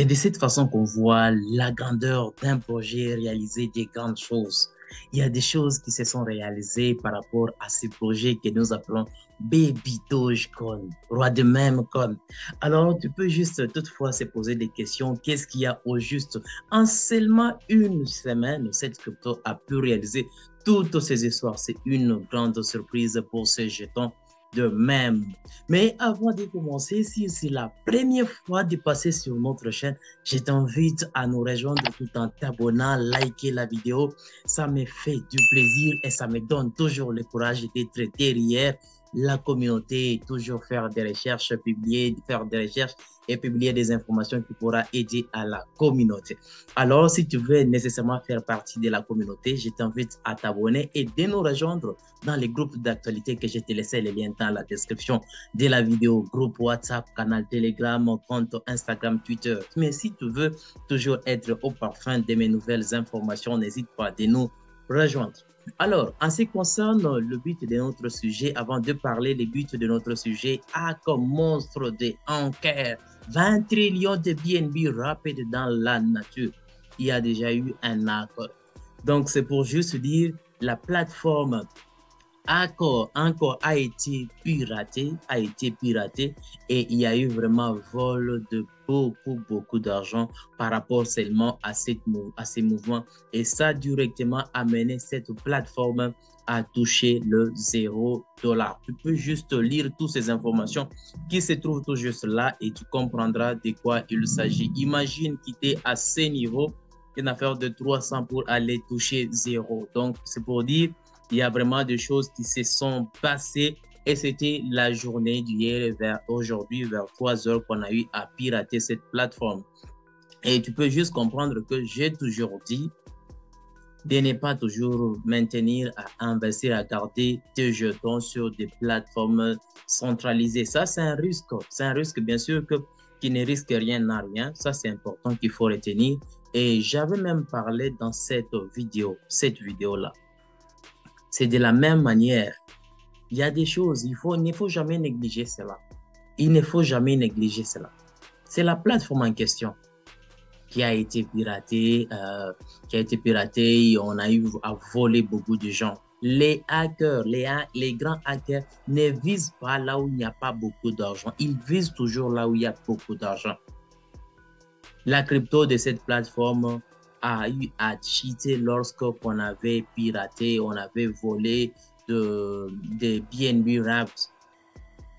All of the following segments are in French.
C'est de cette façon qu'on voit la grandeur d'un projet réaliser des grandes choses. Il y a des choses qui se sont réalisées par rapport à ces projets que nous appelons Baby Dogecoin, roi de même coin. Alors, tu peux juste toutefois se poser des questions. Qu'est-ce qu'il y a au juste? En seulement une semaine, cette crypto a pu réaliser toutes ces histoires. C'est une grande surprise pour ces jetons de même. Mais avant de commencer, si c'est la première fois de passer sur notre chaîne, je t'invite à nous rejoindre tout en t'abonnant, liker la vidéo. Ça me fait du plaisir et ça me donne toujours le courage d'être derrière la communauté, toujours faire des recherches, publier, faire des recherches et publier des informations qui pourra aider à la communauté. Alors, si tu veux nécessairement faire partie de la communauté, je t'invite à t'abonner et de nous rejoindre dans les groupes d'actualité que je te laissé les liens dans la description de la vidéo, groupe WhatsApp, canal Telegram, compte Instagram, Twitter. Mais si tu veux toujours être au parfum de mes nouvelles informations, n'hésite pas à nous rejoindre. Alors, en ce qui concerne le but de notre sujet, avant de parler des buts de notre sujet, comme monstre de enquête, 20 trillions de BNB rapides dans la nature. Il y a déjà eu un accord. Donc, c'est pour juste dire, la plateforme encore a été piraté et il y a eu vraiment vol de beaucoup d'argent par rapport seulement à ces mouvements et ça a directement amené cette plateforme à toucher le $0. Tu peux juste lire toutes ces informations qui se trouvent tout juste là et tu comprendras de quoi il s'agit. Imagine quitter à ce niveau une affaire de 300 pour aller toucher 0. Donc, c'est pour dire il y a vraiment des choses qui se sont passées et c'était la journée d'hier vers aujourd'hui, vers 3 heures qu'on a eu à pirater cette plateforme. Et tu peux juste comprendre que j'ai toujours dit de ne pas toujours maintenir à investir, à garder tes jetons sur des plateformes centralisées. Ça, c'est un risque. C'est un risque, bien sûr, qui ne risque rien à rien. Ça, c'est important qu'il faut retenir. Et j'avais même parlé dans cette vidéo-là. C'est de la même manière. Il y a des choses, il ne faut jamais négliger cela. Il ne faut jamais négliger cela. C'est la plateforme en question qui a été piratée, on a eu à voler beaucoup de gens. Les hackers, les grands hackers ne visent pas là où il n'y a pas beaucoup d'argent. Ils visent toujours là où il y a beaucoup d'argent. La crypto de cette plateforme a eu à cheater lorsqu'on avait piraté, on avait volé des BNB Wrapped.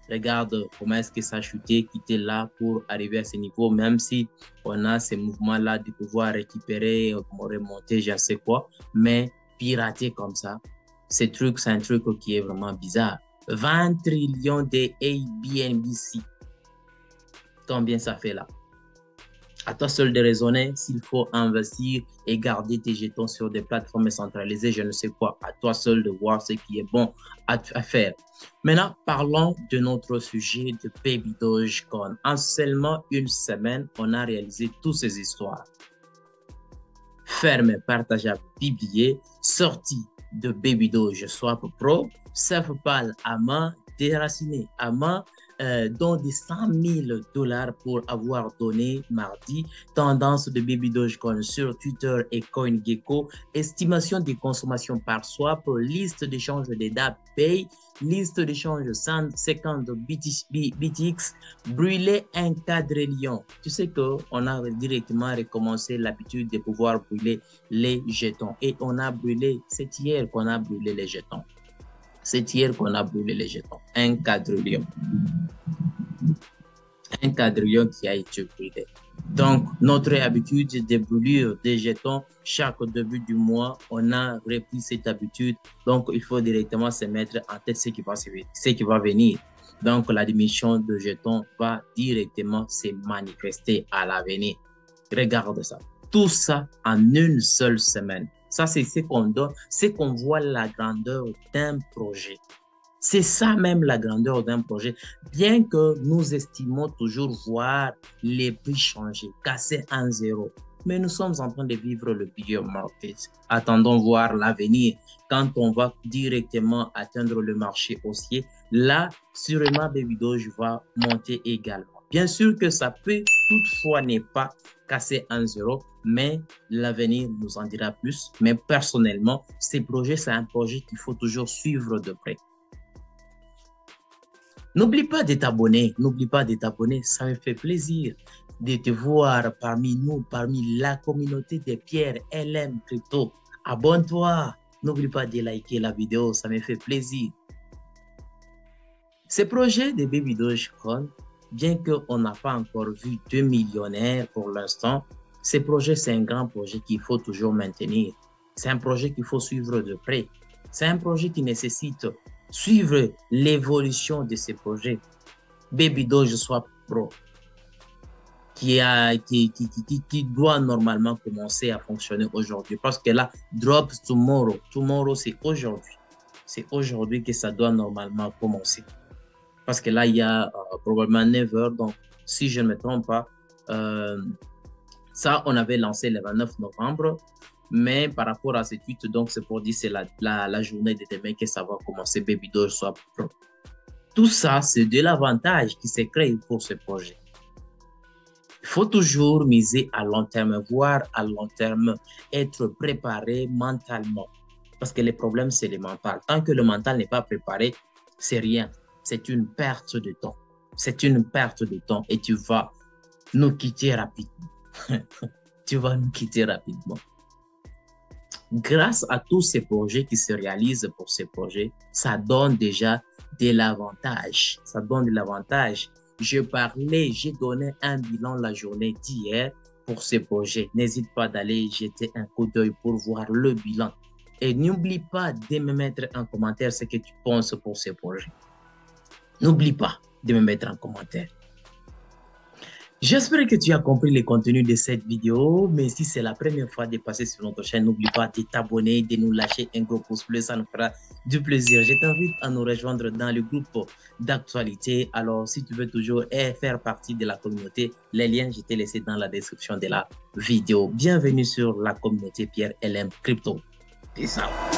Regarde comment est-ce que ça a chuté, qui était là pour arriver à ce niveau, même si on a ces mouvements-là de pouvoir récupérer, remonter, je ne sais quoi, mais pirater comme ça, c'est un truc qui est vraiment bizarre. 20 trillions de BNBC. Combien ça fait là? À toi seul de raisonner s'il faut investir et garder tes jetons sur des plateformes centralisées, je ne sais quoi. À toi seul de voir ce qui est bon à faire. Maintenant, parlons de notre sujet de Baby Dogecoin. En seulement une semaine, on a réalisé toutes ces histoires. Fermé, partageable, publié, sortie de Baby Doge Swap Pro, Self-Pal à main, déraciné à main, dont des $100 000 pour avoir donné mardi, tendance de Baby Dogecoin sur Twitter et CoinGecko, estimation des consommations par swap, liste d'échange des DApp Pay, liste d'échange 150 BTX, brûler un quadrillion. Tu sais qu'on a directement recommencé l'habitude de pouvoir brûler les jetons et on a brûlé, c'est hier qu'on a brûlé les jetons. C'est hier qu'on a brûlé les jetons. Un quadrillion. Un quadrillion qui a été brûlé. Donc, notre habitude de brûler des jetons chaque début du mois, on a repris cette habitude. Donc, il faut directement se mettre en tête ce qui va venir. Donc, la diminution de jetons va directement se manifester à l'avenir. Regarde ça. Tout ça en une seule semaine. Ça, c'est ce qu'on donne, c'est qu'on voit la grandeur d'un projet. C'est ça même la grandeur d'un projet. Bien que nous estimons toujours voir les prix changer, casser en zéro. Mais nous sommes en train de vivre le bear market. Attendons voir l'avenir. Quand on va directement atteindre le marché haussier, là, sûrement, Baby Doge va monter également. Bien sûr que ça peut toutefois n'est pas cassé en zéro, mais l'avenir nous en dira plus. Mais personnellement, ces projets, c'est un projet qu'il faut toujours suivre de près. N'oublie pas de t'abonner, n'oublie pas de t'abonner, ça me fait plaisir de te voir parmi nous, parmi la communauté des Pierre LM Crypto. Abonne-toi, n'oublie pas de liker la vidéo, ça me fait plaisir. Ce projet de Baby Dogecoin, bien qu'on n'a pas encore vu 2 millionnaires pour l'instant, ce projet, c'est un grand projet qu'il faut toujours maintenir. C'est un projet qu'il faut suivre de près. C'est un projet qui nécessite suivre l'évolution de ces projets. Baby Doge Swap Pro, qui doit normalement commencer à fonctionner aujourd'hui. Parce que là, drop tomorrow. Tomorrow, c'est aujourd'hui. C'est aujourd'hui que ça doit normalement commencer. Parce que là, il y a probablement 9 heures. Donc, si je ne me trompe pas, ça, on avait lancé le 29 novembre. Mais par rapport à cette tweet, donc c'est pour dire c'est la journée de demain que ça va commencer Baby Doge Swap Pro. Tout ça, c'est de l'avantage qui s'est créé pour ce projet. Il faut toujours miser à long terme, voire à long terme, être préparé mentalement. Parce que le problème, c'est le mental. Tant que le mental n'est pas préparé, c'est rien. C'est une perte de temps. C'est une perte de temps et tu vas nous quitter rapidement. Tu vas nous quitter rapidement. Grâce à tous ces projets qui se réalisent pour ces projets, ça donne déjà de l'avantage. Ça donne de l'avantage. J'ai donné un bilan la journée d'hier pour ces projets. N'hésite pas d'aller jeter un coup d'œil pour voir le bilan. Et n'oublie pas de me mettre en commentaire ce que tu penses pour ces projets. N'oublie pas de me mettre en commentaire. J'espère que tu as compris le contenu de cette vidéo, mais si c'est la première fois de passer sur notre chaîne, n'oublie pas de t'abonner, de nous lâcher un gros pouce bleu, ça nous fera du plaisir. Je t'invite à nous rejoindre dans le groupe d'actualité. Alors, si tu veux toujours faire partie de la communauté, les liens, je t'ai laissé dans la description de la vidéo. Bienvenue sur la communauté Pierre LM Crypto. Peace out.